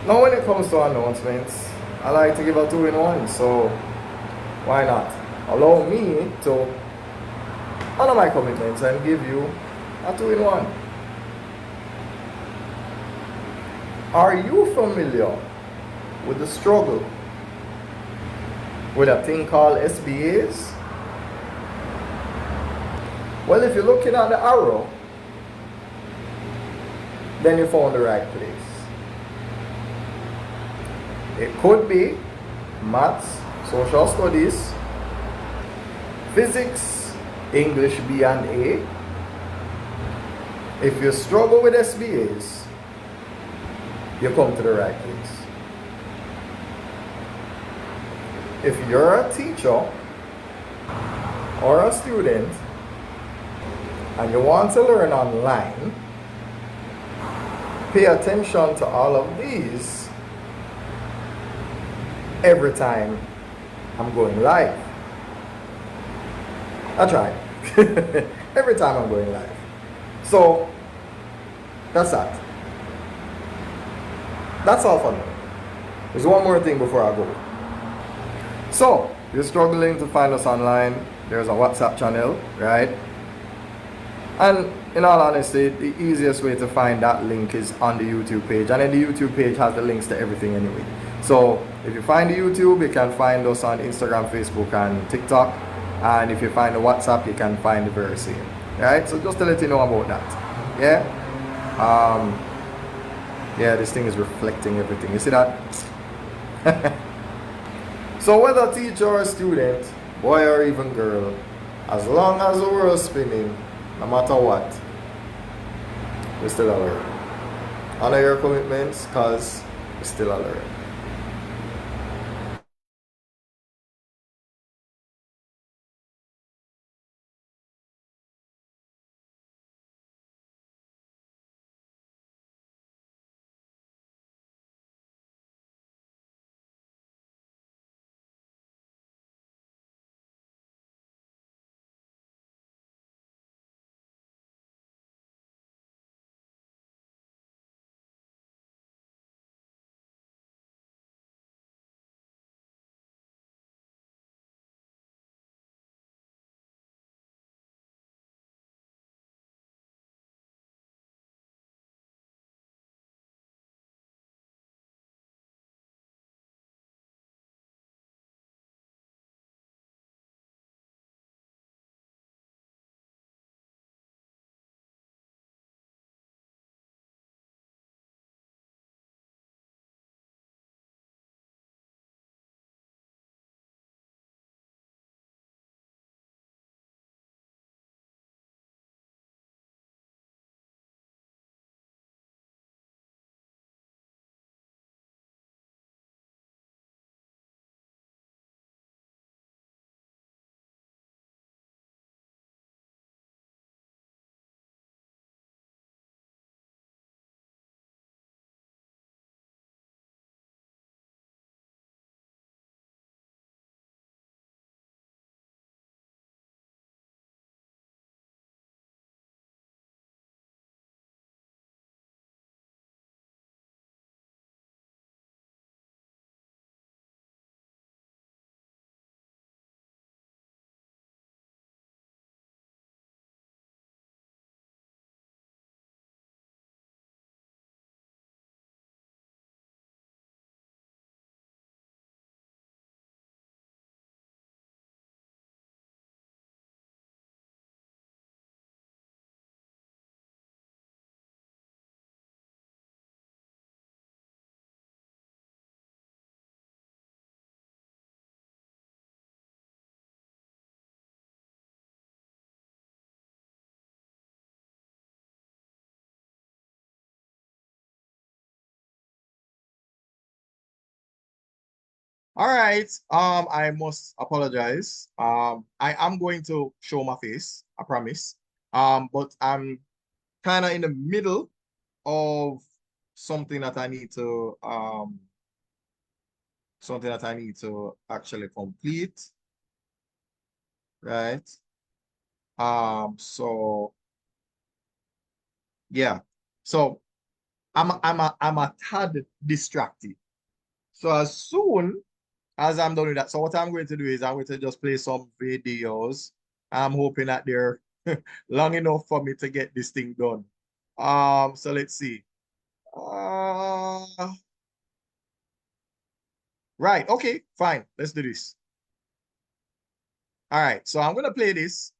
Now, when it comes to announcements, I like to give a two-in-one, so why not? Allow me to honor my commitments and give you a two-in-one. Are you familiar with the struggle with a thing called SBAs? Well, if you're looking at the arrow, then you found the right place. It could be maths, social studies, physics, English B and A. If you struggle with SBAs, you come to the right place. If you're a teacher or a student and you want to learn online, pay attention to all of these every time I'm going live. I try. Every time I'm going live. So that's that. That's all for now. There's one more thing before I go. So, you're struggling to find us online. There's a WhatsApp channel, right? And in all honesty, the easiest way to find that link is on the YouTube page. And then the YouTube page has the links to everything anyway. So if you find the YouTube, you can find us on Instagram, Facebook, and TikTok. And if you find the WhatsApp, you can find the very same. Right? So just to let you know about that. Yeah? Yeah, this thing is reflecting everything. You see that? So whether teacher or student, boy or even girl, as long as the world's spinning, no matter what, we're still alert. Honor your commitments, because we're still alert. All right. I must apologize. I am going to show my face, I promise. But I'm kind of in the middle of something that I need to actually complete, right? So yeah. So I'm a tad distracted. So as soon as I'm done with that, so what I'm going to do is I'm going to just play some videos. I'm hoping that they're long enough for me to get this thing done. So let's see. Right, okay, fine. Let's do this. All right, so I'm gonna play this,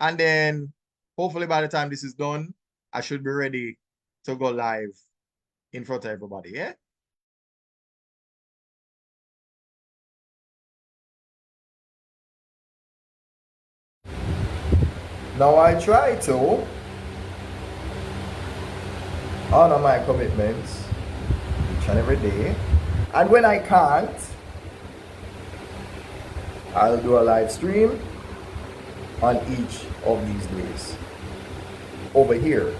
and then hopefully by the time this is done, I should be ready to go live in front of everybody, yeah? Now I try to honor my commitments each and every day. And when I can't, I'll do a live stream on each of these days. Over here.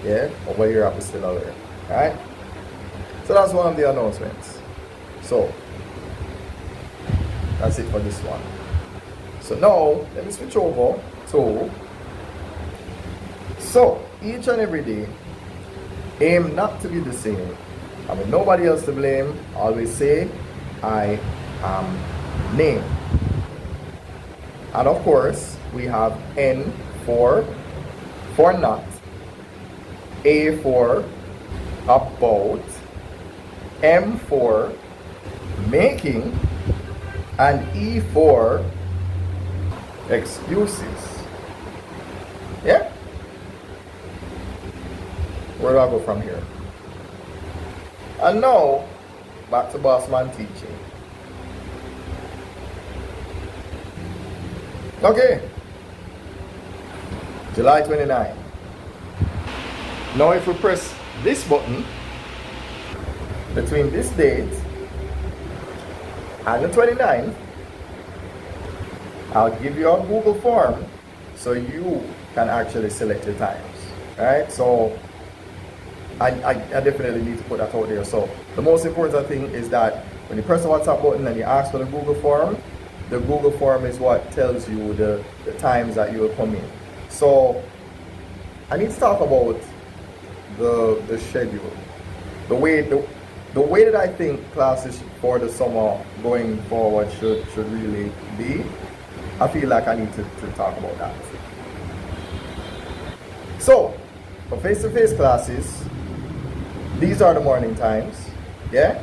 Yeah, over here I'm still aware. Alright? So that's one of the announcements. So that's it for this one. So now let me switch over to each and every day aim not to be the same. I mean nobody else to blame. Always say I am name. And of course we have N for not, A for about, M for making, and E for excuses. Yeah? Where do I go from here? And now, back to Bossman Teaching. Okay. July 29. Now if we press this button, between this date and the 29th, I'll give you a Google form so you can actually select your times. Alright, so I definitely need to put that out there. So the most important thing is that when you press the WhatsApp button and you ask for the Google form is what tells you the times that you will come in. So I need to talk about the schedule. The way that I think classes for the summer going forward should really be. I feel like I need to talk about that. So for face-to-face classes, these are the morning times, yeah?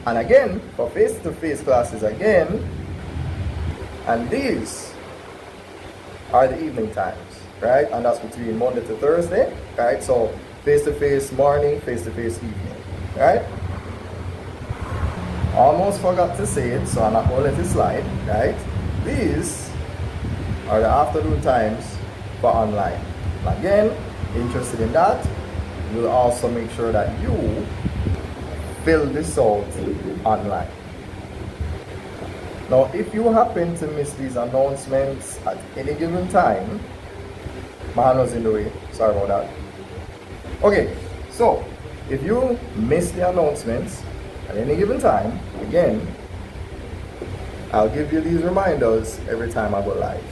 And again, for face-to-face classes again, and these are the evening times, right? And that's between Monday to Thursday, right? So face-to-face morning, face-to-face evening, right? Almost forgot to say it, so I'm not going to let it slide, right? These are the afternoon times for online. Again, interested in that, we'll also make sure that you fill this out online. Now, if you happen to miss these announcements at any given time, my hand was in the way, sorry about that. Okay, so if you miss the announcements at any given time, again, I'll give you these reminders every time I go live.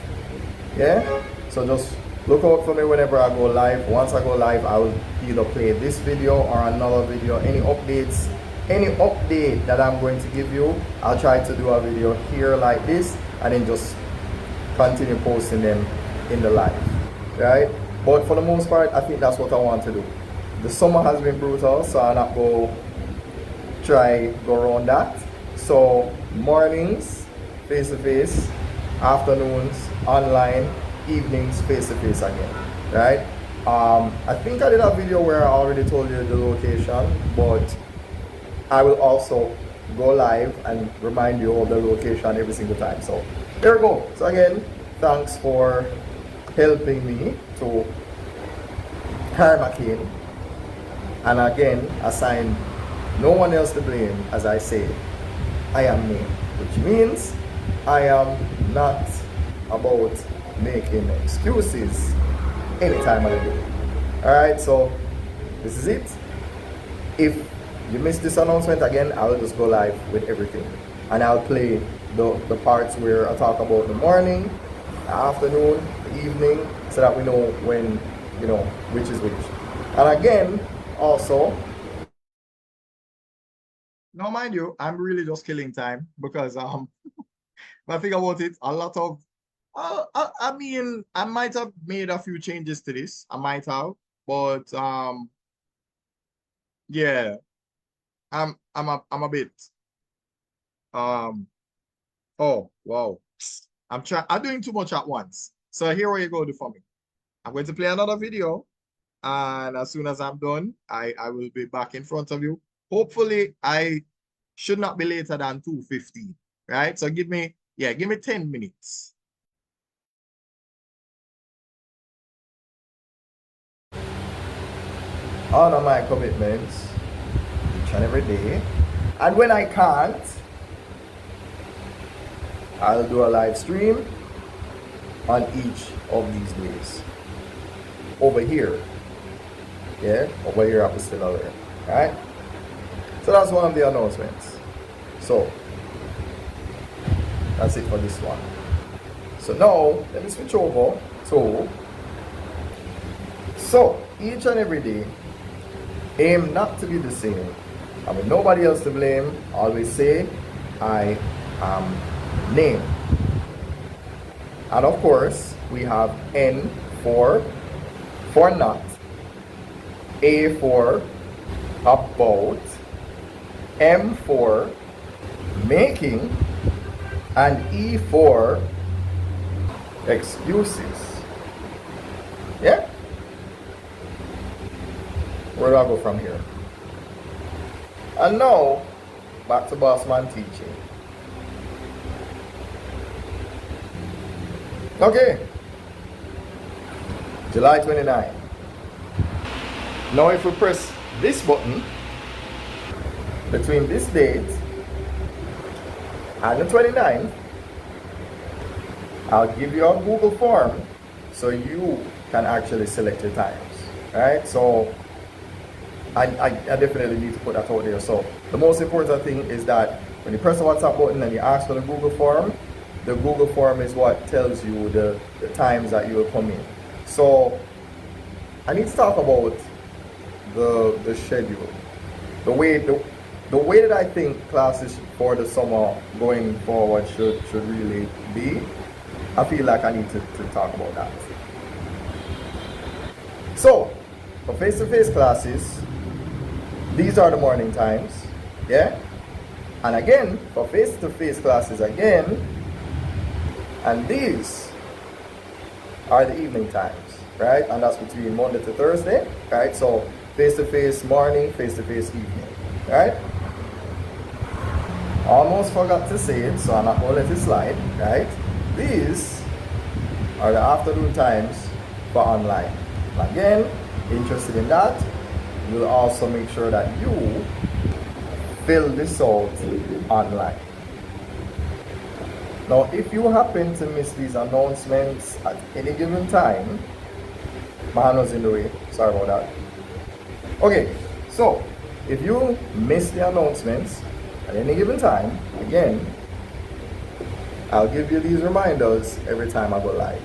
Yeah? So just look out for me whenever I go live. Once I go live, I will either play this video or another video. Any updates, any update that I'm going to give you, I'll try to do a video here like this and then just continue posting them in the live. Right? But for the most part, I think that's what I want to do. The summer has been brutal, so I'm not going to go around that. So mornings, face-to-face, afternoons, online, evenings, face-to-face again, right? I think I did a video where I already told you the location, but I will also go live and remind you of the location every single time. So there we go. So again, thanks for helping me to carry my cane, and again, assign no one else to blame. As I say, I am me, which means I am not about making excuses anytime of the day. Alright, so this is it. If you missed this announcement, again, I'll just go live with everything, and I'll play the parts where I talk about the morning, the afternoon, the evening, so that we know when, which is which. And again, also, now mind you, I'm really just killing time because if I think about it, a lot of I mean, I might have made a few changes to this. I might have, but yeah, I'm a bit um oh wow. I'm doing too much at once. So here what you go do for me. I'm going to play another video, and as soon as I'm done, I will be back in front of you. Hopefully, I should not be later than 2:15, right? So give me 10 minutes. Honor my commitments each and every day. And when I can't, I'll do a live stream on each of these days. Over here. Yeah, over here at the still alert. Alright? So that's one of the announcements. So that's it for this one. So now let me switch over to each and every day aim not to be the same. I mean, nobody else to blame. Always say I am name. And of course we have N for not, A for about, M for making, and E for excuses. Yeah? Where do I go from here? And now, back to Bossman Teaching. Okay. July 29. Now if we press this button, between this date and the 29th, I'll give you a Google form so you can actually select your times. Right? So I definitely need to put that out there. So the most important thing is that when you press the WhatsApp button and you ask for the Google form is what tells you the times that you will come in. So I need to talk about the schedule. The way that I think classes for the summer going forward should really be. I feel like I need to talk about that. So for face-to-face classes, these are the morning times, yeah? And again, for face-to-face classes again, and these are the evening times, right? And that's between Monday to Thursday, right? So face-to-face morning, face-to-face evening, right? Almost forgot to say it, so I'm not going to let it slide, right? These are the afternoon times for online. Again, interested in that, you'll also make sure that you fill this out online. Now, if you happen to miss these announcements at any given time, my hand was in the way, sorry about that. Okay, so if you miss the announcements at any given time, again, I'll give you these reminders every time I go live.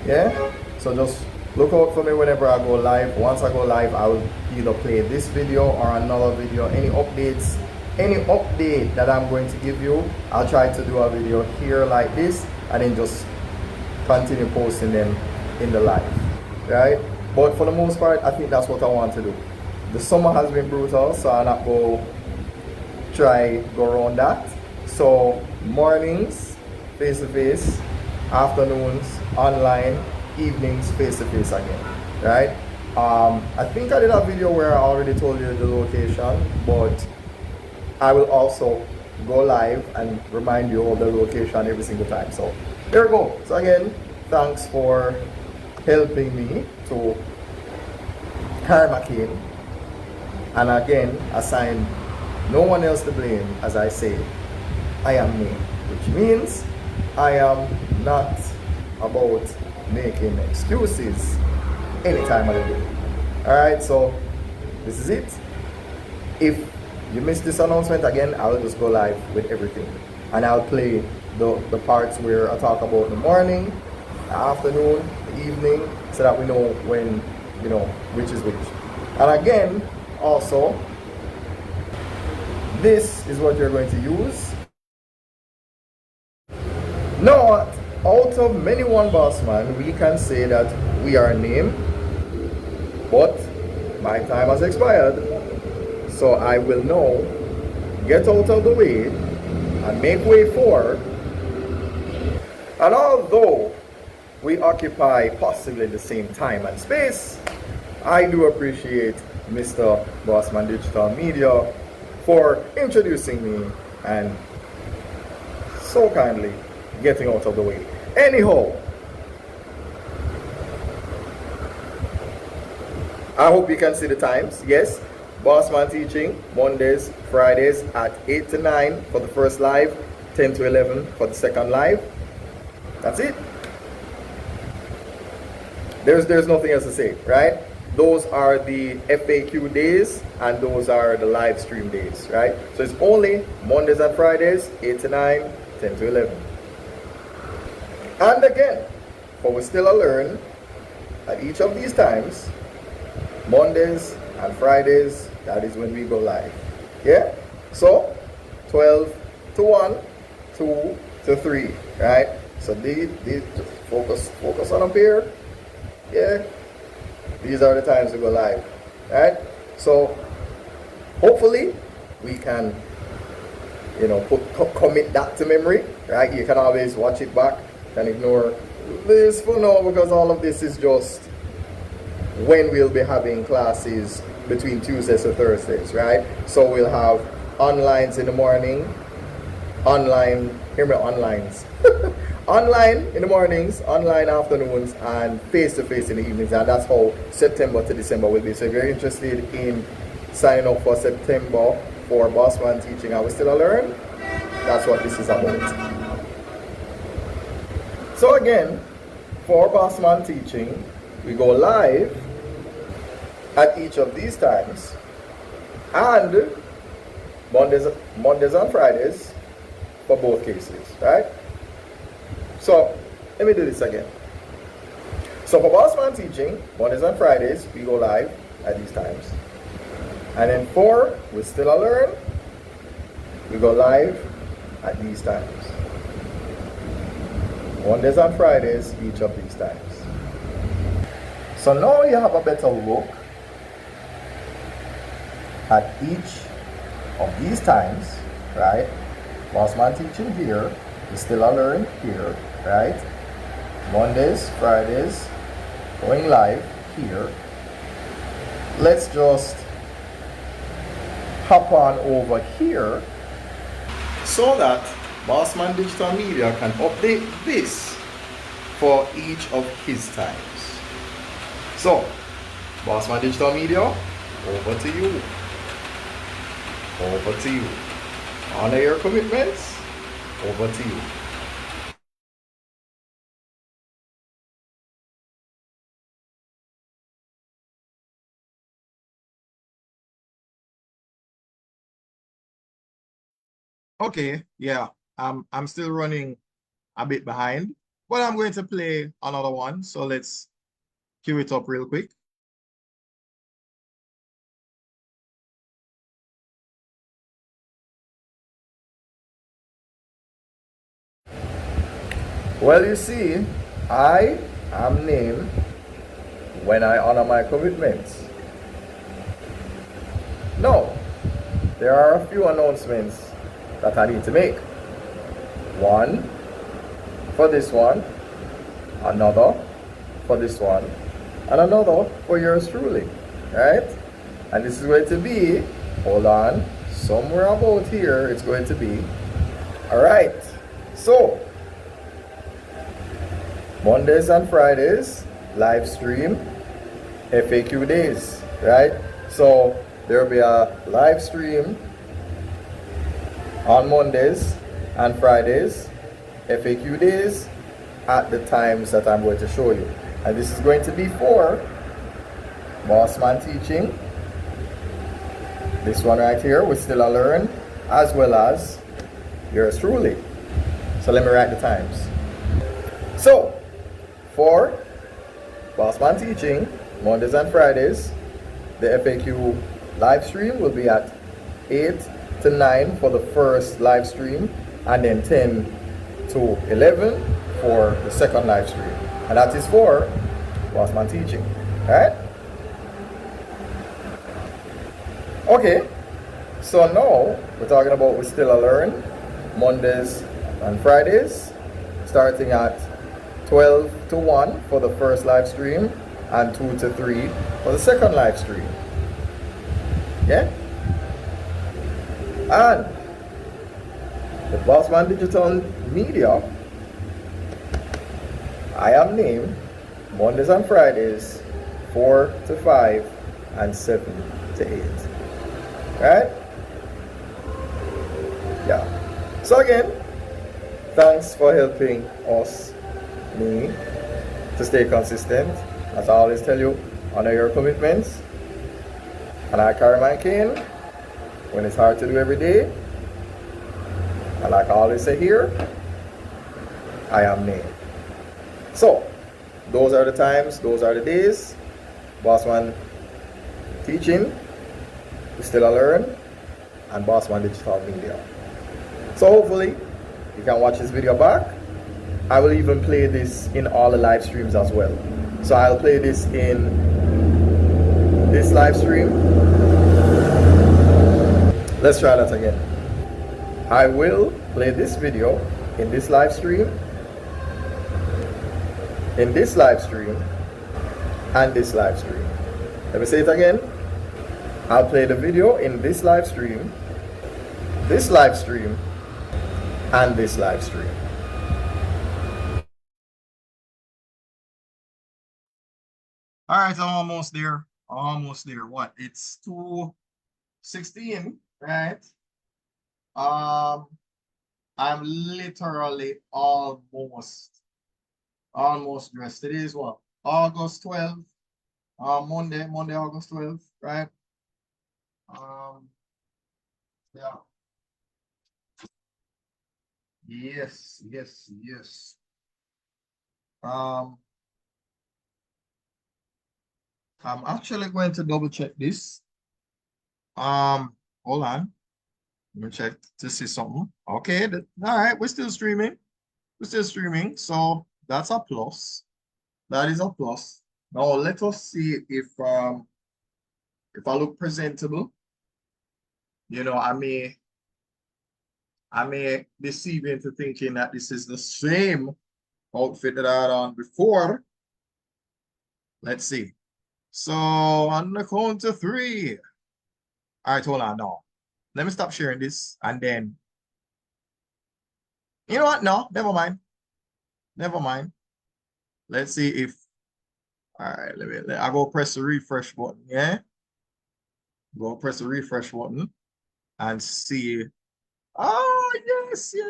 Yeah? So just look out for me whenever I go live. Once I go live, I will either play this video or another video. Any updates, any update that I'm going to give you, I'll try to do a video here like this and then just continue posting them in the live, right? But for the most part, I think that's what I want to do. The summer has been brutal, so I'm not going to go around that. So mornings, face-to-face, afternoons, online, evenings, face-to-face again, right? I think I did a video where I already told you the location, but I will also go live and remind you of the location every single time. So there we go. So again, thanks for helping me to carry my cane, and again, assign no one else to blame. As I say, I am me, which means I am not about making excuses any time of the day. Alright, so this is it. If you missed this announcement, again, I will just go live with everything, and I'll play the parts where I talk about the morning, the afternoon, the evening, so that we know when, which is which. And again, also, this is what you're going to use. Now, out of many one Bossman, we can say that we are named, but my time has expired. So I will now get out of the way and make way for. And although we occupy possibly the same time and space, I do appreciate Mr. Bossman Digital Media for introducing me and so kindly getting out of the way. Anyhow, I hope you can see the times. Yes, Bossman Teaching, Mondays, Fridays at 8 to 9 for the first live, 10 to 11 for the second live. That's it. There's nothing else to say, right? Those are the FAQ days and those are the live stream days, right? So it's only Mondays and Fridays, 8 to 9, 10 to 11. And again, for we still learn at each of these times, Mondays and Fridays, that is when we go live. Yeah? So 12 to 1, 2 to 3, right? So these just focus on up here. Yeah, these are the times to go live, right? So hopefully we can, commit that to memory, right? You can always watch it back and ignore this for now because all of this is just when we'll be having classes between Tuesdays to Thursdays, right? So we'll have onlines in the morning, online in the mornings, online afternoons, and face-to-face in the evenings. And that's how September to December will be. So if you're interested in signing up for September for Bossman Teaching, I will still learn. That's what this is about. So again, for Bossman Teaching, we go live at each of these times, and Mondays and Fridays for both cases, right? So let me do this again. So for Bossman Teaching, Mondays and Fridays, we go live at these times. And then for We Still Learn, we go live at these times. Mondays and Fridays, each of these times. So now you have a better look at each of these times, right? Bossman Teaching here, We Still Learn here, right? Mondays, Fridays, going live here. Let's just hop on over here so that Bossman Digital Media can update this for each of his times. So, Bossman Digital Media, over to you. Over to you. Honor your commitments. Over to you. Okay, yeah, I'm still running a bit behind, but I'm going to play another one. So let's cue it up real quick. Well, you see, I am named when I honor my commitments. Now, there are a few announcements that I need to make. One for this one, another for this one, and another for yours truly, right? And this is going to be, hold on, somewhere about here it's going to be. All right, so Mondays and Fridays, live stream, FAQ days, right? So there will be a live stream on Mondays and Fridays, FAQ days, at the times that I'm going to show you. And this is going to be for Bossman Teaching, this one right here, We Still Learn, as well as yours truly. So let me write the times. So, for Bossman Teaching, Mondays and Fridays, the FAQ live stream will be at 8 to 9 for the first live stream, and then 10 to 11 for the second live stream. And that is for Bossman Teaching. Alright? Okay. So now we're talking about we still learn Mondays and Fridays, starting at 12 to 1 for the first live stream and 2 to 3 for the second live stream. Yeah? And the Bossman Digital Media, I am named Mondays and Fridays 4 to 5 and 7 to 8. Right? Yeah. So again, thanks for helping me to stay consistent. As I always tell you, honor your commitments. And I carry my cane when it's hard to do every day. And like I always say here, I am named. So, those are the times, those are the days. Bossman Teaching, we still learn, and Bossman Digital Media. So hopefully, you can watch this video back. I will even play this in all the live streams as well. So I'll play this in this live stream. Let's try that again. I will play this video in this live stream, in this live stream, and this live stream. Let me say it again. I'll play the video in this live stream, and this live stream. All right, I'm almost there. Almost there. What? It's 2:16, right? I'm literally almost dressed. Today is what? August 12th. Monday, August 12th, right? Yeah. Yes. I'm actually going to double check this. Hold on. Let me check to see something. Okay, all right, we're still streaming. So that's a plus. That is a plus. Now let us see if I look presentable. You know, I may deceive you into thinking that this is the same outfit that I had on before. Let's see. So on the count of 3. All right, hold on now. Let me stop sharing this, and then, you know what? No, never mind. Let's see if, all right, I go press the refresh button, yeah? Go press the refresh button and see. Oh, yes.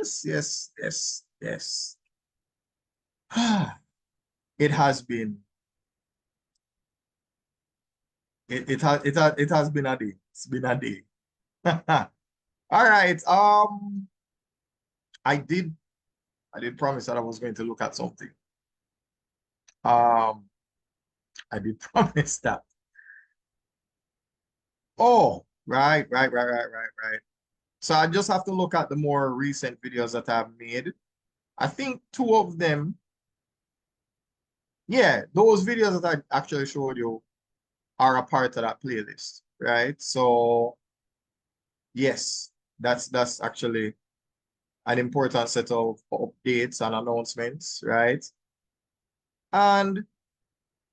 It has been, it has been a day. It's been a day. All right. I did promise that I was going to look at something. I did promise that. Oh, right. So I just have to look at the more recent videos that I've made. I think 2 of them, yeah, those videos that I actually showed you are a part of that playlist, right? So yes, that's actually an important set of updates and announcements, right? And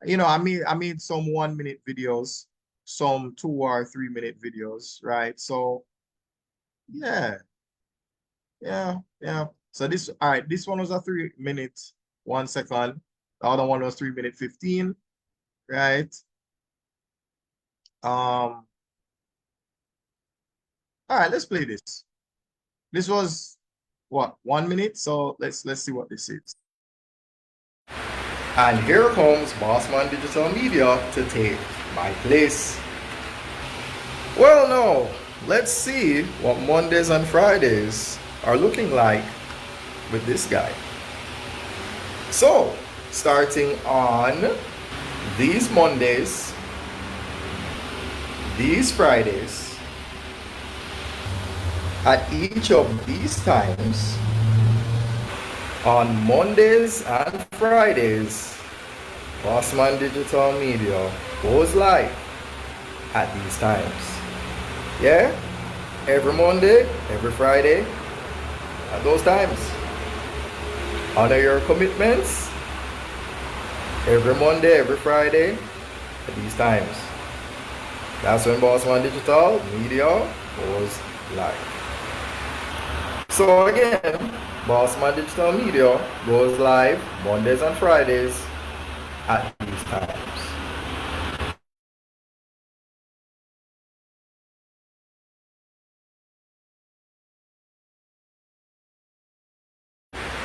you know, I made some 1-minute videos, some 2 or 3-minute videos, right? So yeah. So this, all right, this one was a 3-minute 1 second. The other one was 3 minute 15, right? All right, let's play this. This was what, 1 minute? So let's see what this is. And here comes Bossman Digital Media to take my place. Well, no, let's see what Mondays and Fridays are looking like with this guy. So, starting on these Mondays, these Fridays, at each of these times, on Mondays and Fridays, Bossman Digital Media goes live at these times. Yeah? Every Monday, every Friday, at those times. Honor your commitments. Every Monday, every Friday, at these times. That's when Bossman Digital Media goes live. So again, Bossman Digital Media goes live Mondays and Fridays at these times.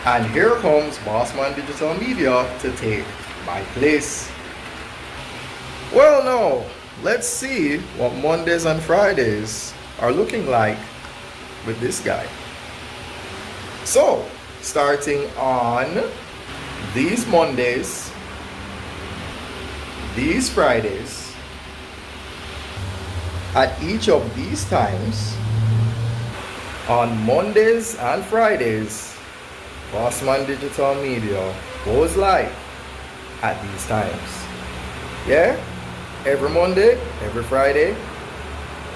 And here comes Bossman Digital Media to take my place. Well, now, let's see what Mondays and Fridays are looking like with this guy. So, starting on these Mondays, these Fridays, at each of these times, on Mondays and Fridays, Bossman Digital Media goes live at these times. Yeah? Every Monday, every Friday,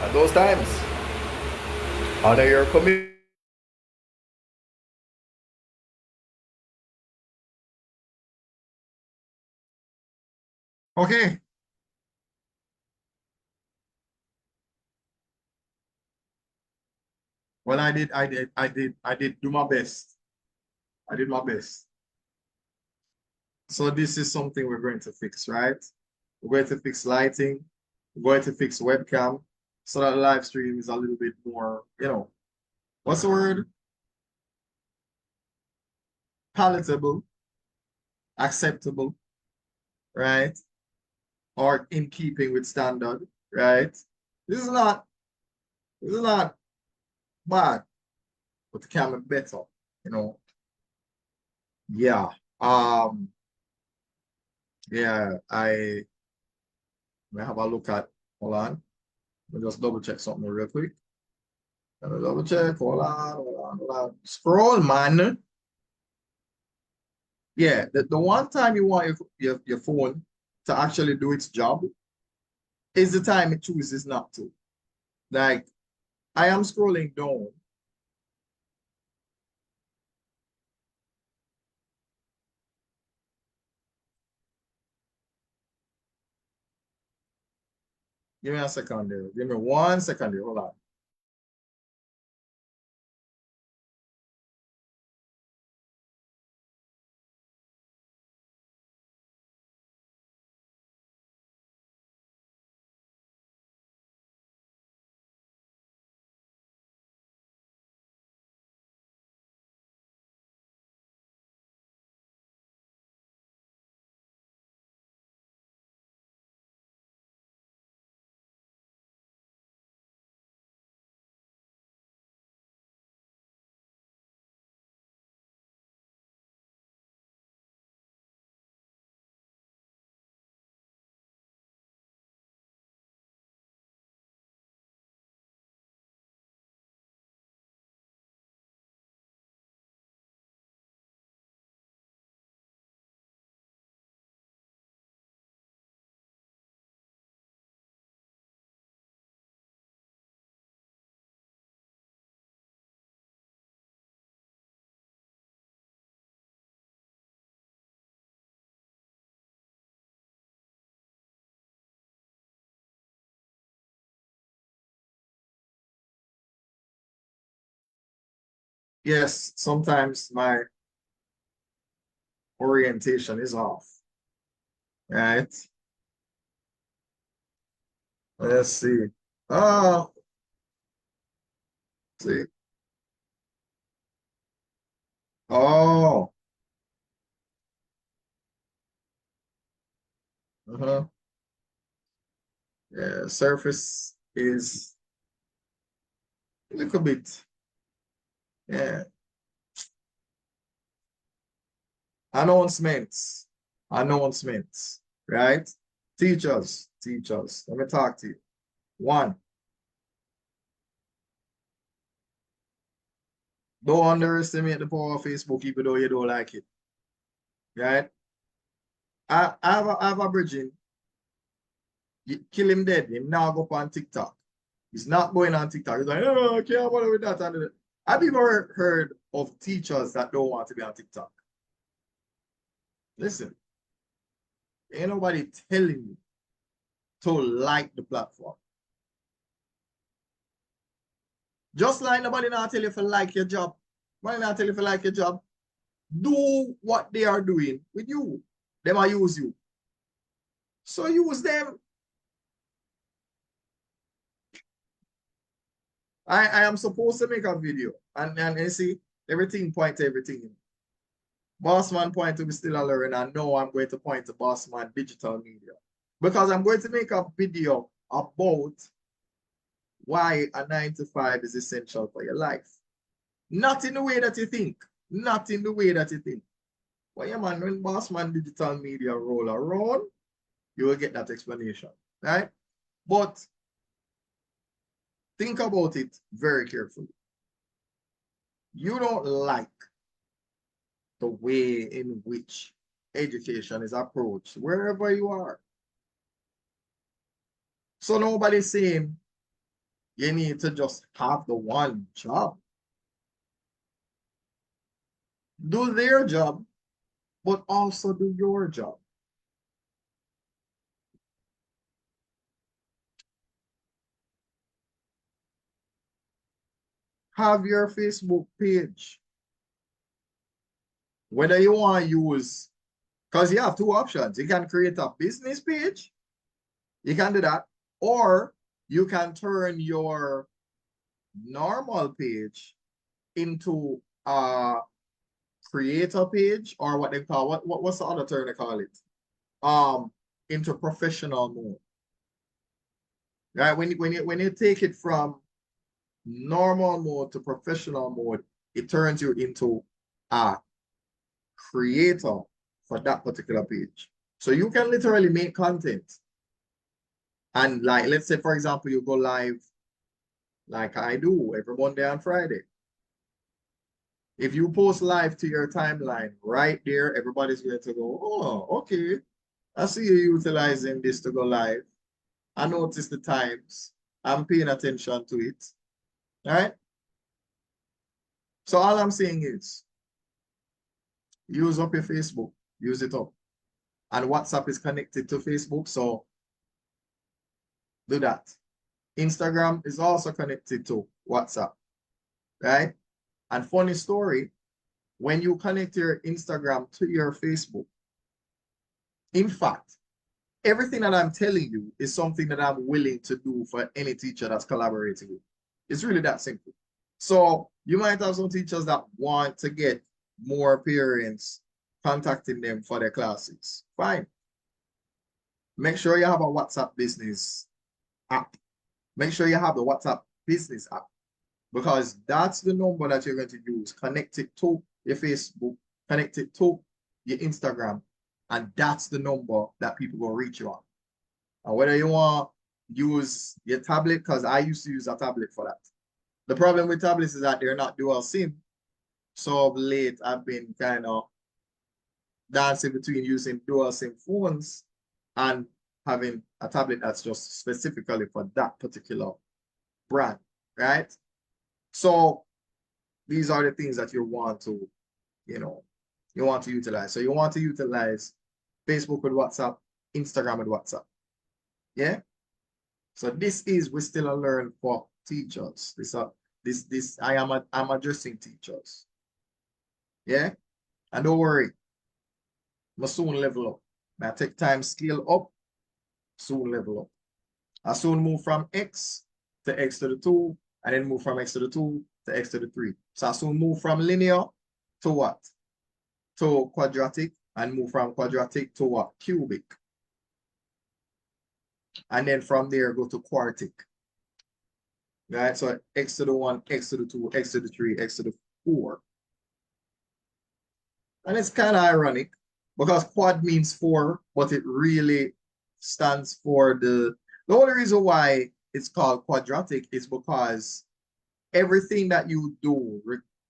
at those times. Honor your commitment. Okay. Well, I did do my best. I did my best. So this is something we're going to fix, right? We're going to fix lighting. We're going to fix webcam so that the live stream is a little bit more, what's the word? Palatable, acceptable, right? Or in keeping with standard, right? This is not, this is not bad, but it can be better, you know. Yeah. Um, yeah, I may have a look at, hold on. Let me just double check something real quick. Let me double check. Hold on. Scroll, man. Yeah, the one time you want your phone to actually do its job is the time it chooses not to. Like, I am scrolling down. Give me a second there. Give me 1 second there. Hold on. Yes, sometimes my orientation is off. Right? Let's see. Oh, see. Oh. Uh-huh. Yeah, surface is a little bit. Yeah. Announcements. Announcements. Right? Teachers. Teachers. Let me talk to you. One, don't underestimate the power of Facebook even though you don't like it. Right? I have a bridging. Kill him dead. Him now go up on TikTok. He's not going on TikTok. He's like, oh, I can't bother with that. I've even heard of teachers that don't want to be on TikTok. Listen, ain't nobody telling you to like the platform. Just like nobody not tell you if you like your job. Nobody not tell you if you like your job. Do what they are doing with you. They might use you. So use them. I am supposed to make a video. And you see, everything point to everything. Bossman point to be still a learner. And now I'm going to point to Bossman Digital Media. Because I'm going to make a video about why a 9 to 5 is essential for your life. Not in the way that you think. Not in the way that you think. Well, yeah, man, when Bossman Digital Media roll around, you will get that explanation, right? But think about it very carefully. You don't like the way in which education is approached wherever you are. So nobody's saying you need to just have the one job. Do their job, but also do your job. Have your Facebook page. Whether you want to use, because you have two options. You can create a business page. You can do that. Or you can turn your normal page into a creator page, or what they call, what's the other term they call it? Into professional mode. Right? When you take it from normal mode to professional mode, it turns you into a creator for that particular page. So you can literally make content. And like, let's say, for example, you go live like I do every Monday and Friday. If you post live to your timeline right there, everybody's going to go, oh, okay. I see you utilizing this to go live. I notice the times. I'm paying attention to it. All right? So all I'm saying is, use up your Facebook. Use it up. And WhatsApp is connected to Facebook, so do that. Instagram is also connected to WhatsApp, right? And funny story, when you connect your Instagram to your Facebook, in fact, everything that I'm telling you is something that I'm willing to do for any teacher that's collaborating with. It's really that simple. So you might have some teachers that want to get more parents contacting them for their classes. Fine. Make sure you have a WhatsApp business app. Make sure you have the WhatsApp business app, because that's the number that you're going to use. Connect it to your Facebook, connect it to your Instagram, and that's the number that people will reach you on. And whether you want to use your tablet, because I used to use a tablet for that. The problem with tablets is that they're not dual SIM. So of late, I've been kind of dancing between using dual SIM phones and having a tablet that's just specifically for that particular brand, right? So these are the things that you want to, you want to utilize. So you want to utilize Facebook with WhatsApp, Instagram with WhatsApp. Yeah. So this is We Still Learn for teachers. I'm addressing teachers. Yeah. And don't worry, I'm soon level up. I take time scale up, soon level up. I soon move from X to X to the 2, and then move from X to the 2 to X to the 3. So I soon move from linear to what? To quadratic, and move from quadratic to what? Cubic. And then from there, go to quartic. Right? So X to the 1, X to the 2, X to the 3, X to the 4. And it's kind of ironic because quad means 4, but it really stands for the only reason why it's called quadratic is because everything that you do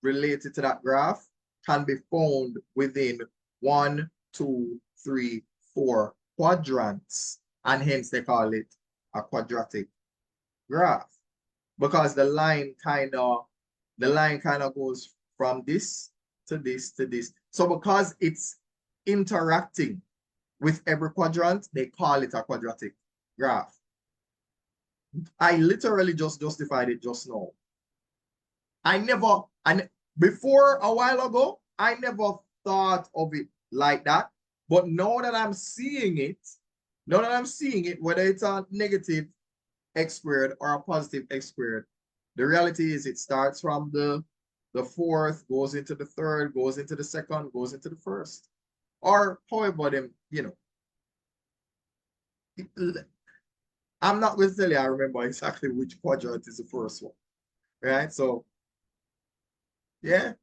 related to that graph can be found within 1, 2, 3, 4 quadrants, and hence they call it a quadratic graph, because the line kind of goes from this to this to this. So because it's interacting with every quadrant, they call it a quadratic graph. I literally just justified it just now. And before a while ago, I never thought of it like that. But now that I'm seeing it, whether it's a negative x squared or a positive x squared, the reality is it starts from the fourth, goes into the third, goes into the second, goes into the first. Or however them, I'm not going to tell you I remember exactly which quadrant is the first one. Right? So yeah,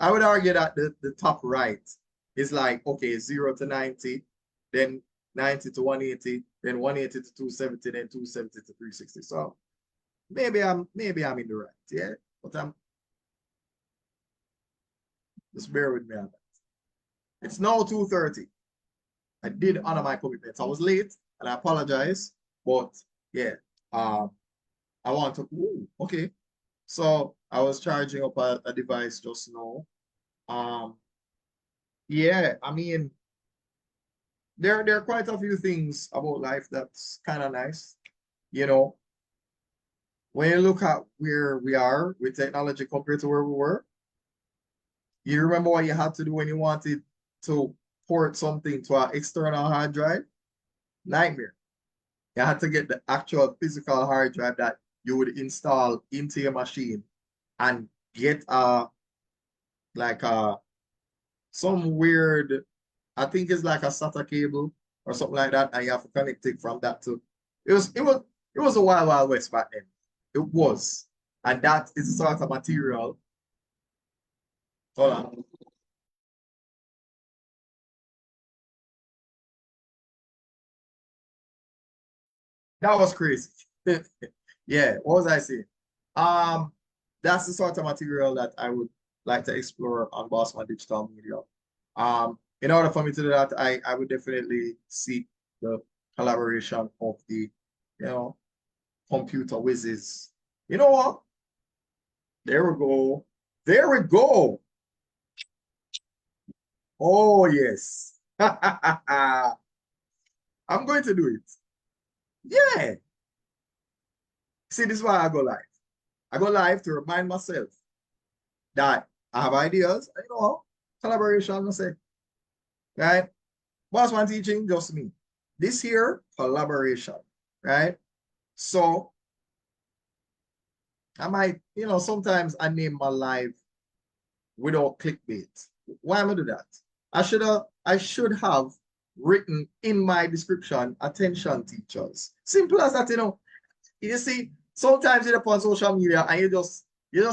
I would argue that the top right is like, okay, 0 to 90, then 90 to 180, then 180 to 270, then 270 to 360. So maybe I'm in the right, yeah. But just bear with me on that. It's now 2:30. I did honor my commitments. I was late and I apologize, but yeah, I want to. Ooh, okay. So I was charging up a device just now. Yeah, I mean, there are quite a few things about life that's kind of nice. You know, when you look at where we are with technology compared to where we were, you remember what you had to do when you wanted to port something to an external hard drive? Nightmare. You had to get the actual physical hard drive that you would install into your machine and get like some weird, I think it's like a SATA cable or something like that, and you have to connect it from that to it was a wild west back then. It was. And that is the sort of material. Hold on. That was crazy. Yeah, what was I saying? Um, that's the sort of material that I would like to explore on Bossman Digital Media. In order for me to do that, I would definitely seek the collaboration of the, computer whizzes. You know what? There we go. There we go. Oh, yes. I'm going to do it. Yeah. See, this is why I go live. I go live to remind myself that I have ideas. Collaboration, I say, right? Bossman teaching, just me. This here, collaboration, right? So I might, sometimes I name my live without clickbait. Why am I do that? I should have written in my description, attention teachers. Simple as that. You see, sometimes you're up on social media and you just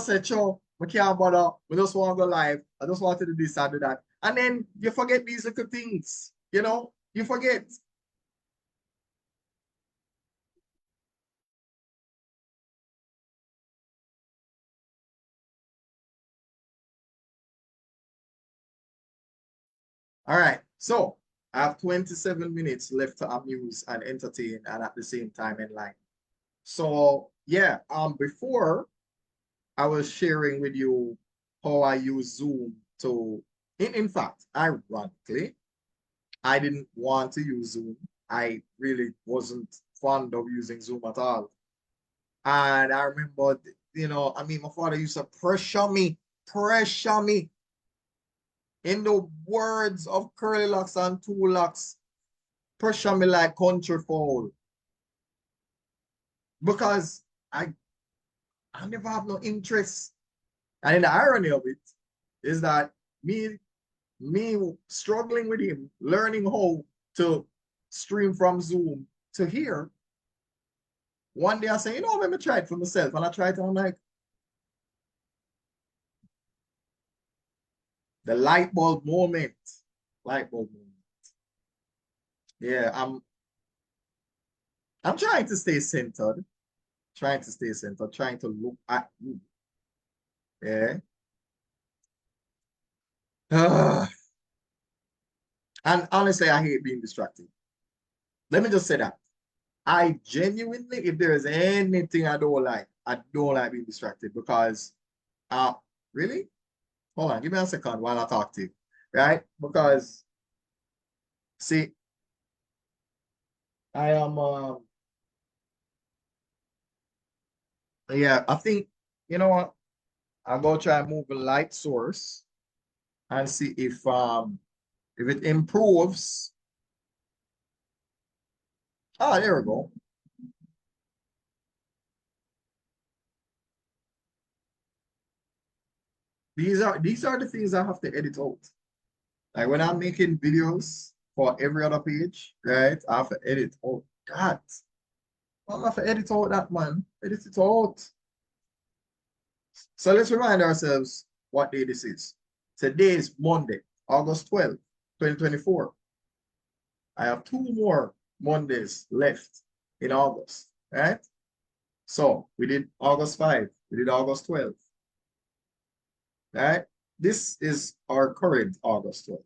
say, "Cho, we can't bother. We just want to go live. I just want to do this and do that." And then you forget these little things. You forget. All right. So I have 27 minutes left to amuse and entertain and at the same time enlighten. So yeah, before I was sharing with you how I use Zoom to, in fact, ironically, I didn't want to use Zoom. I really wasn't fond of using Zoom at all. And I remember, my father used to pressure me in the words of Curly Locks and Two Locks, pressure me like country foul. Because I never have no interest. And then the irony of it is that me struggling with him, learning how to stream from Zoom to here. One day I say, let me try it for myself. And I tried it, and I'm like, the light bulb moment. Light bulb moment. Yeah, I'm trying to stay centered. trying to stay centered, trying to look at you. Yeah. And honestly, I hate being distracted. Let me just say that. I genuinely, if there is anything I don't like being distracted because, uh, really? Hold on, give me a second while I talk to you, right? Because, see, I am, yeah, I think, you know what? I'll go try and move a light source and see if it improves. Oh, there we go. These are the things I have to edit out. Like when I'm making videos for every other page, right? I have to edit out that. I have to edit out that, man. Edit it out. So let's remind ourselves what day this is. Today is Monday, August 12th, 2024. I have 2 more Mondays left in August, right? So we did August 5th, we did August 12th, right? This is our current August 12th,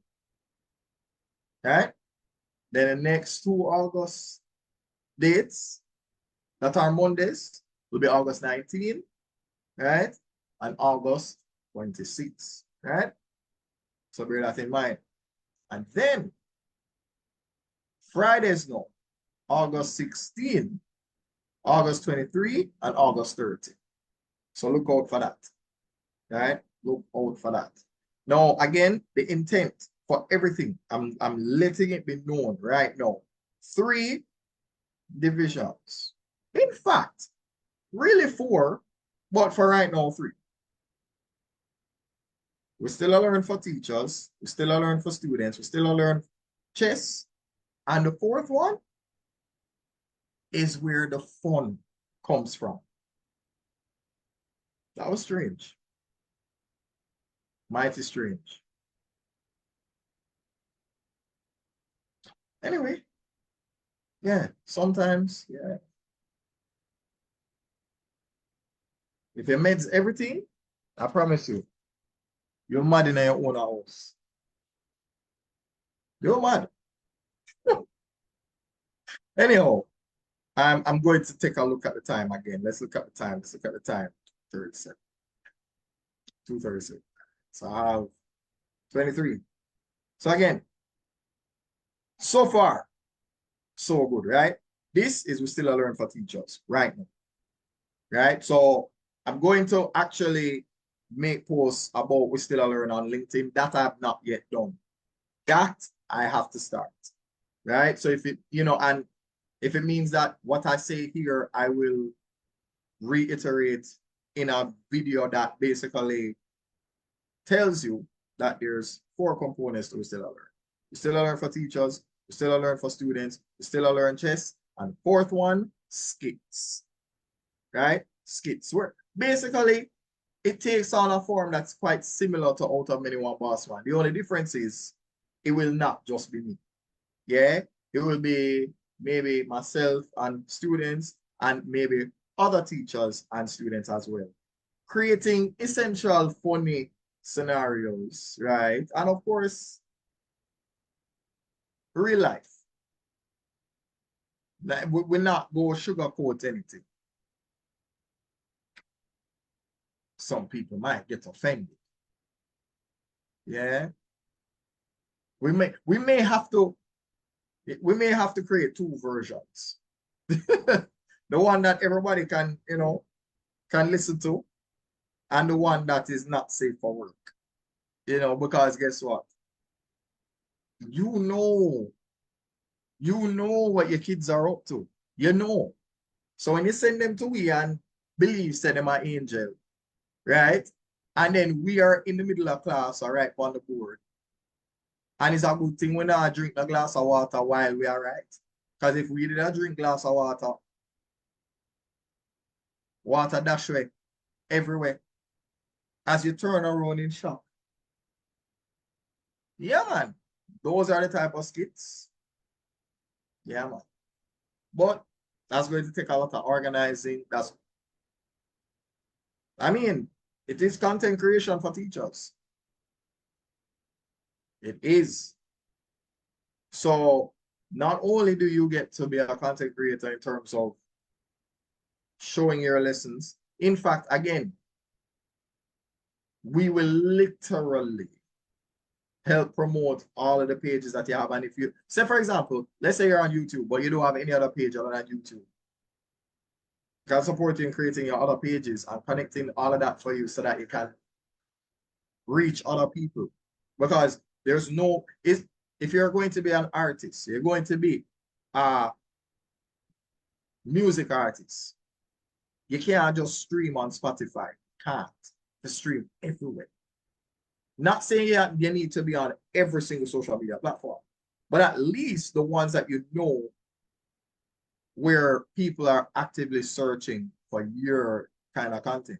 right? Then the next 2 August dates that are Mondays will be August 19th, right? And August 26th, right? So bear that in mind. And then Fridays now, August 16th, August 23, and August 30. So look out for that, right? Look out for that. Now, again, the intent for everything, I'm letting it be known right now. 3 divisions. In fact, really 4, but for right now, 3. We still learn for teachers. We still learn for students. We still learn chess. And the 4th one is where the fun comes from. That was strange. Mighty strange. Anyway, yeah, sometimes, yeah. If you meds everything, I promise you, you're mad in your own house. You're mad. Anyhow, I'm going to take a look at the time again. Let's look at the time. Let's look at the time. 37. 2:37. So I have 23. So again, so far, so good, right? This is we still learn for teachers right now, right? So I'm going to actually make posts about we still learn on LinkedIn. That I have not yet done. That I have to start, right? So if it, and if it means that what I say here, I will reiterate in a video that basically tells you that there's 4 components to we still learn. We still learn for teachers, we still learn for students, we still learn chess, and 4th one, skits, right? Skits, where basically it takes on a form that's quite similar to Out of Many One Bossman. The only difference is it will not just be me. Yeah, it will be maybe myself and students and maybe other teachers and students as well. Creating essential funny scenarios, right? And of course, real life. Like, we not go sugarcoat anything. Some people might get offended. Yeah. We may have to create 2 versions. The one that everybody can listen to, and the one that is not safe for work. Because guess what? You know what your kids are up to. So when you send them to we and believe send them an angel, right? And then we are in the middle of class, all right, on the board. And it's a good thing we not drink a glass of water while we are right. Because if we did a drink glass of water dash way everywhere. As you turn around in shock. Yeah, man. Those are the type of skits. Yeah, man. But That's going to take a lot of organizing. It is content creation for teachers. It is. So not only do you get to be a content creator in terms of showing your lessons, in fact, again, we will literally help promote all of the pages that you have. And if you say, for example, let's say you're on YouTube, but you don't have any other page other than YouTube, can support you in creating your other pages and connecting all of that for you so that you can reach other people. Because there's no, if you're going to be an artist, you're going to be a music artist, you can't just stream on Spotify. Can't. You stream everywhere. Not saying you need to be on every single social media platform, but at least the ones that you know where people are actively searching for your kind of content.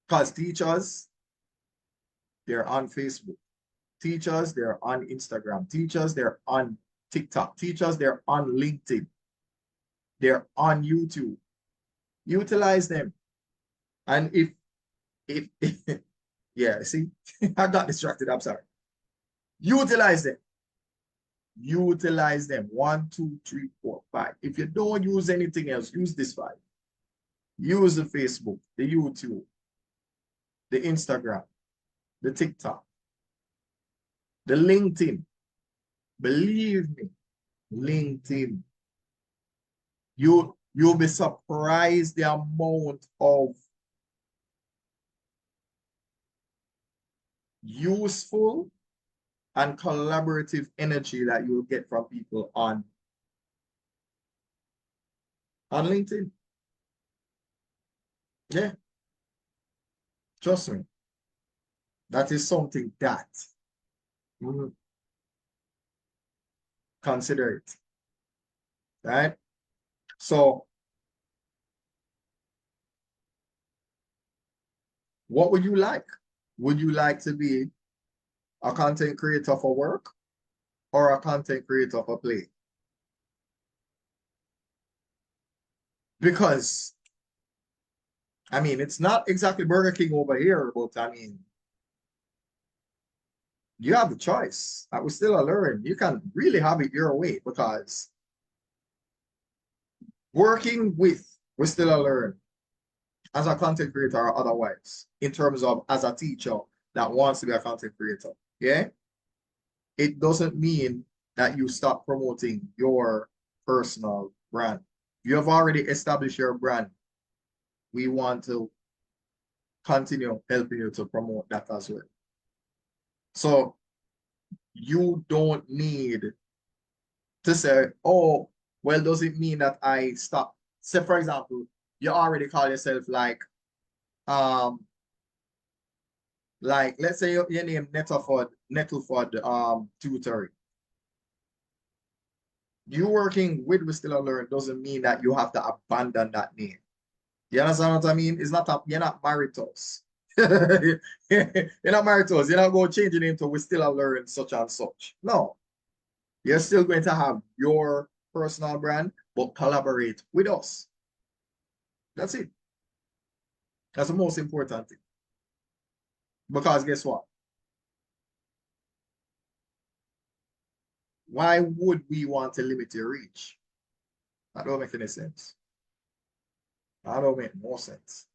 Because teachers, they're on Facebook. Teachers, they're on Instagram. Teachers, they're on TikTok. Teachers, they're on LinkedIn. They're on YouTube. Utilize them. And if yeah, see, I got distracted. I'm sorry. Utilize them. Utilize them. 1, 2, 3, 4, 5. If you don't use anything else, use this 5. Use the Facebook, the YouTube, the Instagram, the TikTok, the LinkedIn. Believe me, LinkedIn. You'll be surprised the amount of useful and collaborative energy that you'll get from people on LinkedIn. Yeah. Trust me. That is something that consider it. Right? So what would you like? Would you like to be a content creator for work or a content creator for play? Because, it's not exactly Burger King over here, but you have the choice. I was still a learn. You can really have it your way because working with still a learn as a content creator or otherwise, in terms of as a teacher that wants to be a content creator. Yeah. It doesn't mean that you stop promoting your personal brand. You have already established your brand. We want to continue helping you to promote that as well. So you don't need to say, oh, well, does it mean that I stop? Say, for example, you already call yourself like let's say your name Nettleford Tutoring. You working with We Still Learn doesn't mean that you have to abandon that name. You understand what I mean? You're not married to us. You're not married to us. You're not going to change your name to We Still Learn such and such. No. You're still going to have your personal brand, but collaborate with us. That's it. That's the most important thing. Because guess what? Why would we want to limit your reach? That don't make any sense. That don't make no sense.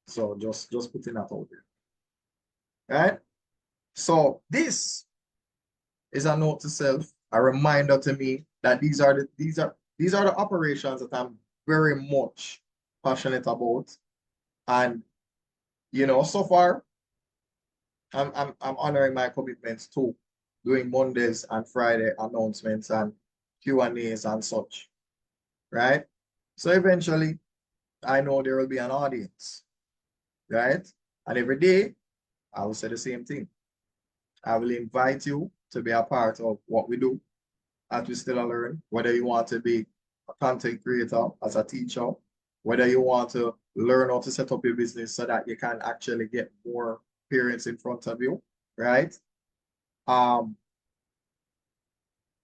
So just putting that out there. Right? So this is a note to self, a reminder to me that these are the operations that I'm very much passionate about. And so far I'm honoring my commitments too, doing Mondays and Friday announcements and Q&As and such. Right? So eventually I know there will be an audience. Right? And every day I will say the same thing. I will invite you to be a part of what we do at We Still Learn, whether you want to be a content creator as a teacher, whether you want to learn how to set up your business so that you can actually get more parents in front of you, right?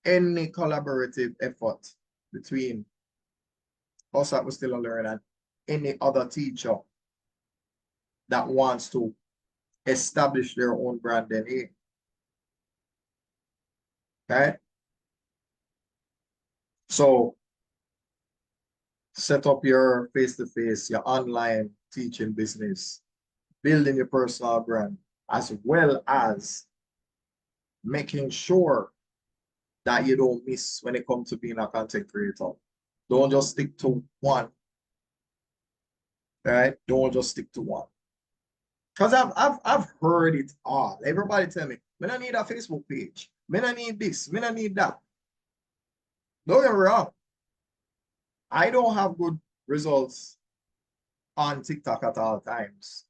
any collaborative effort between us that we're still learning and any other teacher that wants to establish their own brand name. Okay? So set up your face-to-face, your online teaching business, building your personal brand, as well as making sure that you don't miss when it comes to being a content creator. Don't just stick to one. Right? Don't just stick to one. Because I've heard it all. Everybody tell me, I need a Facebook page. I need this. I need that. Don't get me wrong. I don't have good results on TikTok at all times.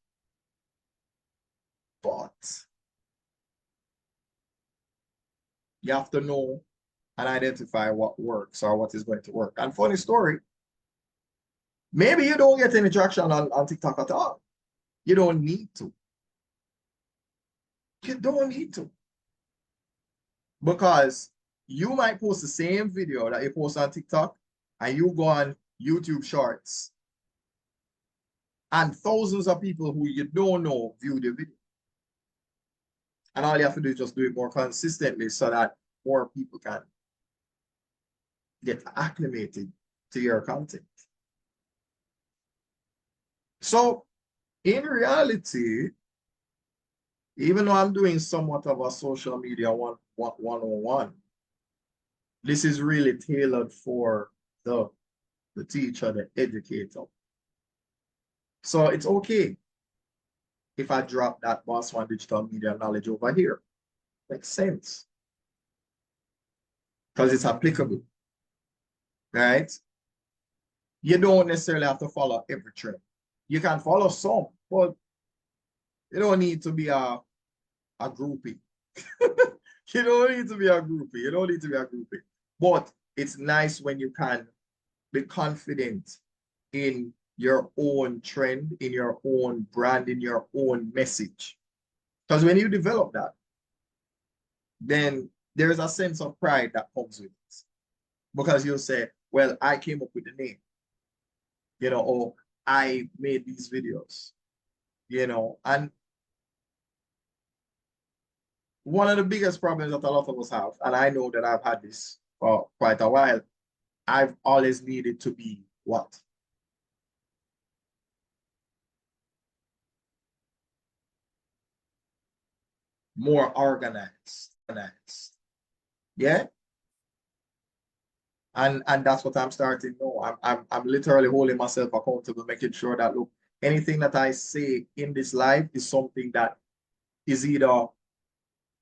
But you have to know and identify what works or what is going to work. And funny story, maybe you don't get any traction on TikTok at all. You don't need to. You don't need to. Because you might post the same video that you post on TikTok and you go on YouTube Shorts and thousands of people who you don't know view the video. And all you have to do is just do it more consistently so that more people can get acclimated to your content. So in reality, even though I'm doing somewhat of a social media 101, this is really tailored for the teacher, the educator. So it's okay if I drop that Bossman digital media knowledge over here. Makes sense. Because it's applicable. Right? You don't necessarily have to follow every trend. You can follow some, but you don't need to be a groupie. You don't need to be a groupie. You don't need to be a groupie. But it's nice when you can be confident in your own trend, in your own brand, in your own message. Because when you develop that, then there's a sense of pride that comes with it. Because you'll say, well, I came up with the name, or I made these videos, and one of the biggest problems that a lot of us have, and I know that I've had this for quite a while, I've always needed to be what? More organized. Yeah? And that's what I'm starting now. I'm literally holding myself accountable, making sure that, look, anything that I say in this life is something that is either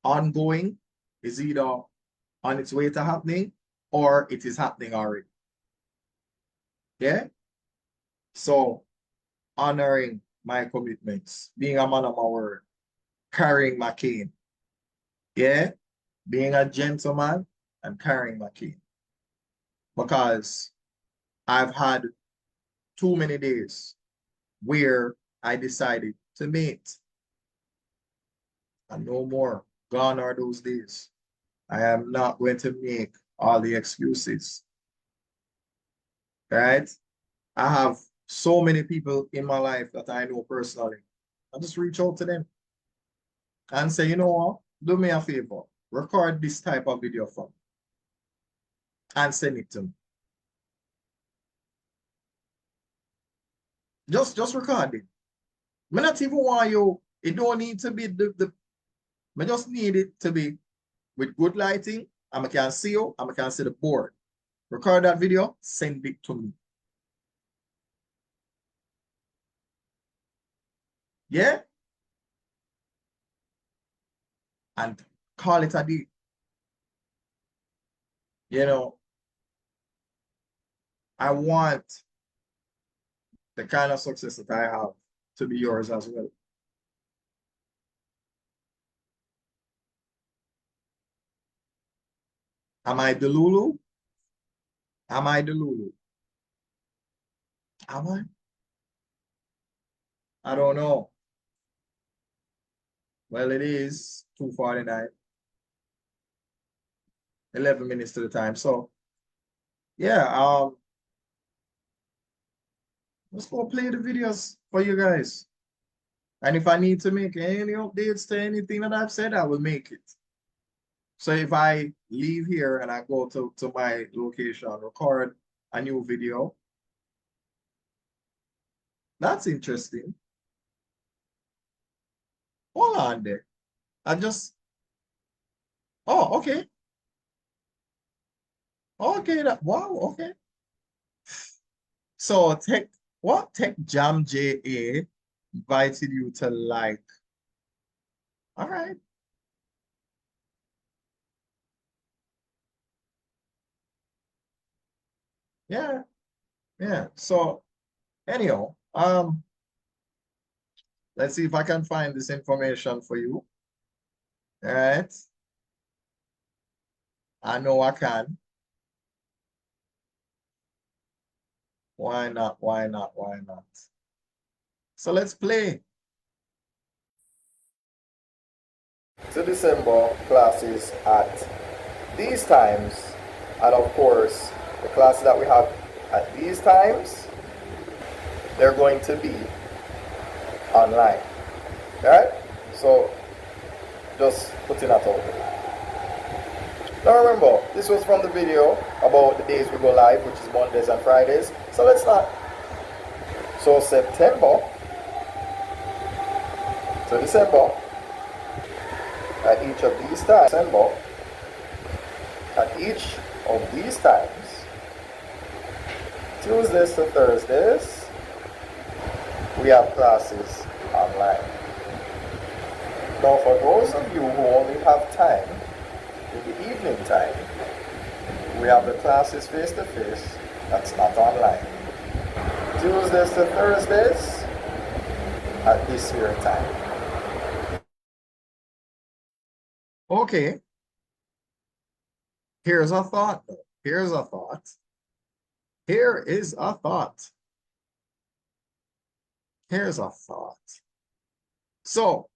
ongoing, is either on its way to happening, or it is happening already. Yeah? So honoring my commitments, being a man of my word, carrying my cane. Yeah? Being a gentleman and carrying my cane. Because I've had too many days where I decided to mate. And no more. Gone are those days. I am not going to make all the excuses. Right? I have so many people in my life that I know personally. I just reach out to them and say, you know what? Do me a favor. Record this type of video for me and send it to me. Just record it. I not even want you, it don't need to be I just need it to be with good lighting, and I can see you, and I can see the board. Record that video, send it to me. Yeah? And call it a day. I want the kind of success that I have to be yours as well. Am I Delulu? Am I Delulu? Am I? I don't know. Well, it is 2:49. 11 minutes to the time. So yeah, let's go play the videos for you guys. And if I need to make any updates to anything that I've said, I will make it. So if I leave here and I go to my location, record a new video, that's interesting. Hold on there. I just, oh, okay. Okay, wow, okay. So Tech Jam JA invited you to like. All right. Yeah, yeah. So anyhow, let's see if I can find this information for you. All right. I know I can. Why not? Why not? Why not? So let's play. To December classes at these times, and of course the classes that we have at these times, they're going to be online. Alright? So just putting that out there. Now remember, this was from the video about the days we go live, which is Mondays and Fridays. So let's start. So September to December, at each of these times, December, at each of these times, Tuesdays to Thursdays, we have classes online. Now for those of you who only have time in the evening time, we have the classes face to face, that's not online. Tuesdays to Thursdays at this here time. Okay. Here's a thought, though. Here's a thought. Here is a thought. Here's a thought. So,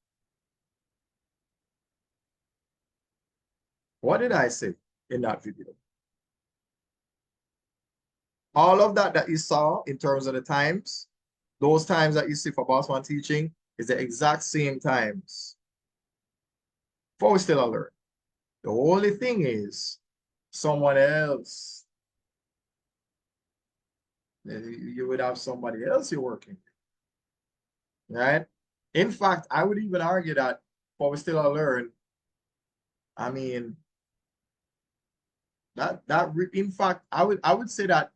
what did I say in that video? All of that you saw in terms of the times, those times that you see for Bossman Teaching is the exact same times for We Still Learn. The only thing is someone else. You would have somebody else you're working with, right? In fact, I would even argue that for We Still Learn, I mean, in fact, I would say that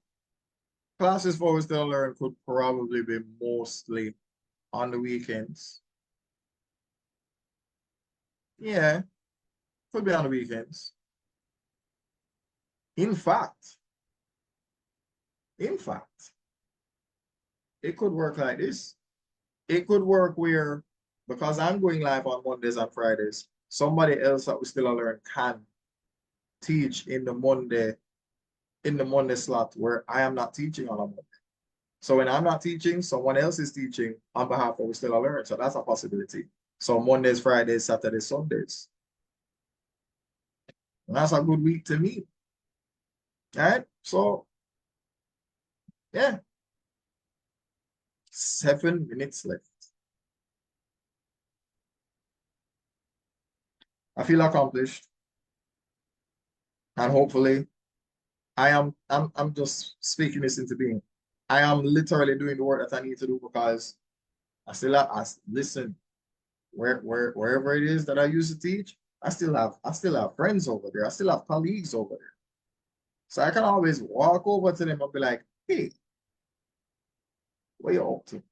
classes for We Still Learn could probably be mostly on the weekends. Yeah, could be on the weekends. In fact, it could work like this. It could work where, because I'm going live on Mondays and Fridays, somebody else that We Still Learn can teach in the Monday slot where I am not teaching on a Monday. So when I'm not teaching, someone else is teaching on behalf of We Still Learn. So that's a possibility. So Mondays, Fridays, Saturdays, Sundays. And that's a good week to me. All right. So yeah. 7 minutes left. I feel accomplished. And hopefully I'm just speaking this into being. I am literally doing the work that I need to do because listen, wherever it is that I used to teach, I still have friends over there. I still have colleagues over there. So I can always walk over to them and be like, hey, what you up to?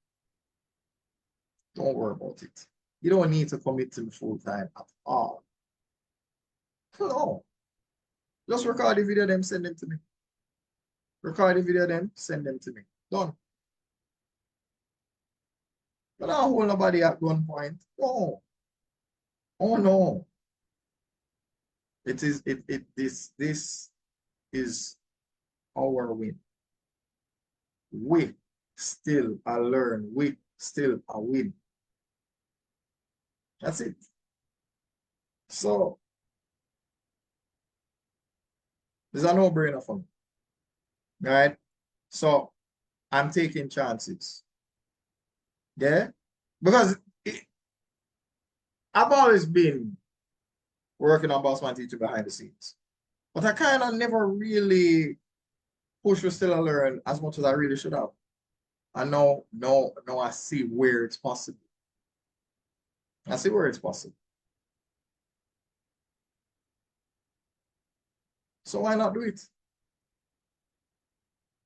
Don't worry about it. You don't need to commit to me full time at all. No. Just record the video, them send them to me. Record the video, them send them to me. Done. But I don't hold nobody at gunpoint. No. Oh no. This is our win. We still a learn. We still a win. That's it. So It's a no-brainer for me. Right? So I'm taking chances. Yeah? Because I've always been working on Bossman Teaching behind the scenes. But I kind of never really pushed for still learn as much as I really should have. I know, no, I see where it's possible. I see where it's possible. So why not do it?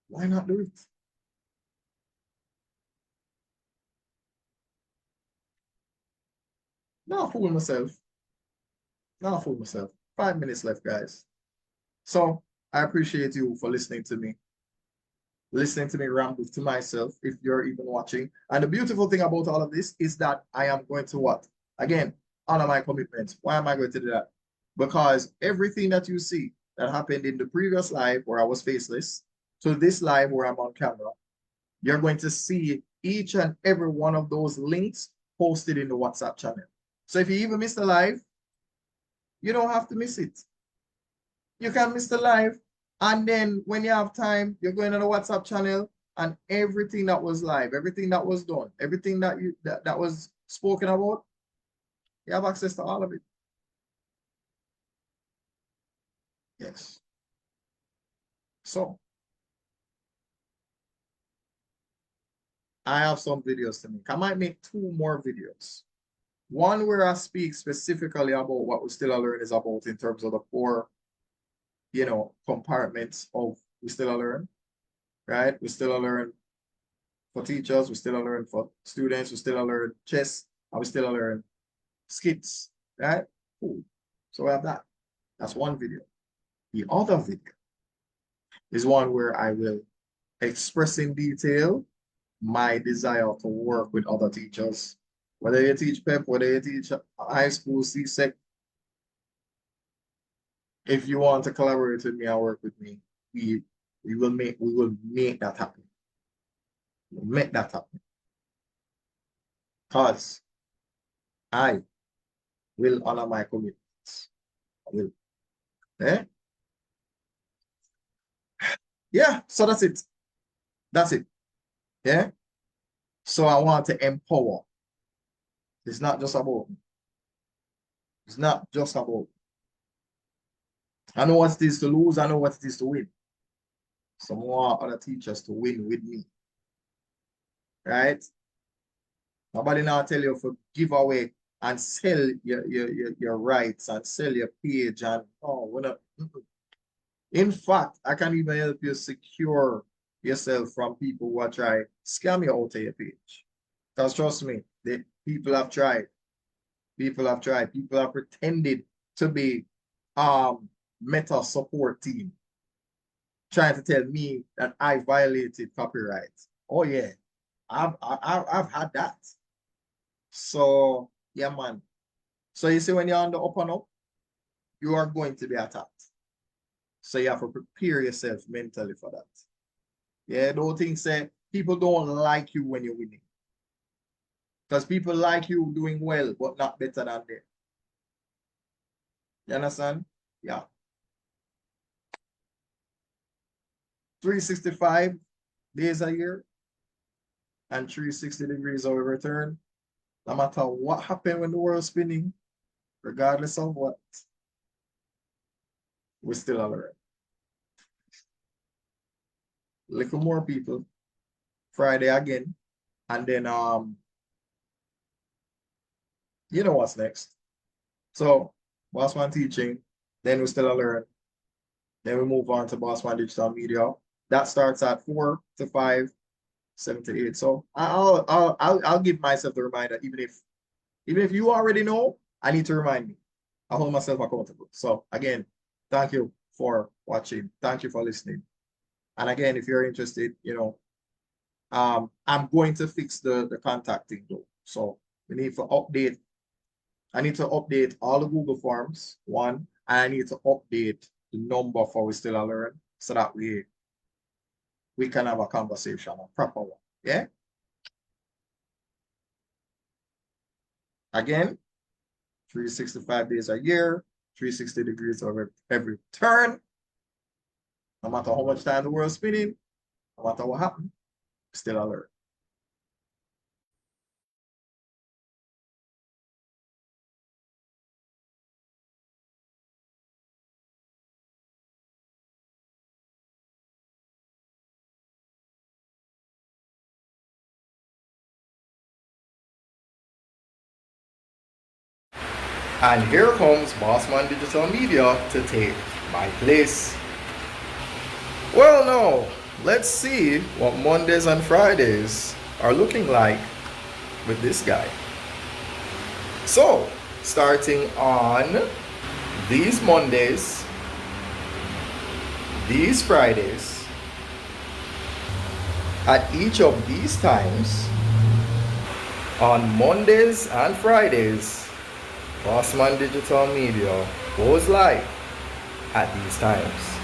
Why not do it? Not fool myself. Not fool myself. 5 minutes left, guys. So I appreciate you for listening to me ramble to myself, if you're even watching. And the beautiful thing about all of this is that I am going to what? Again, honor my commitments. Why am I going to do that? Because everything that you see that happened in the previous live where I was faceless to this live where I'm on camera, you're going to see each and every one of those links posted in the WhatsApp channel. So if you even miss the live, you don't have to miss it. You can miss the live, and then when you have time, you're going on the WhatsApp channel, and everything that was live, everything that was done, everything that was spoken about, you have access to all of it. Yes. So I have some videos to make. I might make 2 more videos. One where I speak specifically about what we still learn is about in terms of the 4, compartments of we still learn, right? We still learn for teachers, we still learn for students, we still learn chess, and we still learn skits, right? Cool. So we have that. That's one video. The other video is one where I will express in detail my desire to work with other teachers. Whether you teach PEP, whether you teach high school, CSEC, if you want to collaborate with me and work with me, we will make that happen. We'll make that happen. Because I will honor my commitments. I will. Eh? Yeah, so that's it. That's it. Yeah. So I want to empower. It's not just about me. It's not just about me. I know what it is to lose. I know what it is to win. Some more other teachers to win with me. Right? Nobody now tell you to give away and sell your rights and sell your page and oh, we're not. In fact, I can even help you secure yourself from people who are trying to scam you out of your page. Because trust me, people have tried. People have tried. People have pretended to be Meta support team, trying to tell me that I violated copyright. Oh yeah, I've had that. So yeah, man. So you see, when you're on the up and up, you are going to be attacked. So you have to prepare yourself mentally for that. Yeah, don't think say people don't like you when you're winning. Because people like you doing well, but not better than them. You understand? Yeah. 365 days a year and 360 degrees of return. No matter what happened when the world's spinning, regardless of what, we still alright. Little more people. Friday again. And then you know what's next. So Bossman Teaching, then we still learn. Then we move on to Bossman Digital Media. That starts at 4 to 5, 7 to 8. So I'll give myself the reminder, even if you already know, I need to remind me. I hold myself accountable. So again, thank you for watching. Thank you for listening. And again, if you're interested, I'm going to fix the contacting though. So we need to update. I need to update all the Google Forms, one, and I need to update the number for we still learn so that we can have a conversation, a proper one. Yeah. Again, 365 days a year, 360 degrees of every turn. No matter how much time the world's spinning, no matter what happens, still alert. And here comes Bossman Digital Media to take my place. Well, now, let's see what Mondays and Fridays are looking like with this guy. So, starting on these Mondays, these Fridays, at each of these times, on Mondays and Fridays, Bossman Digital Media goes live at these times.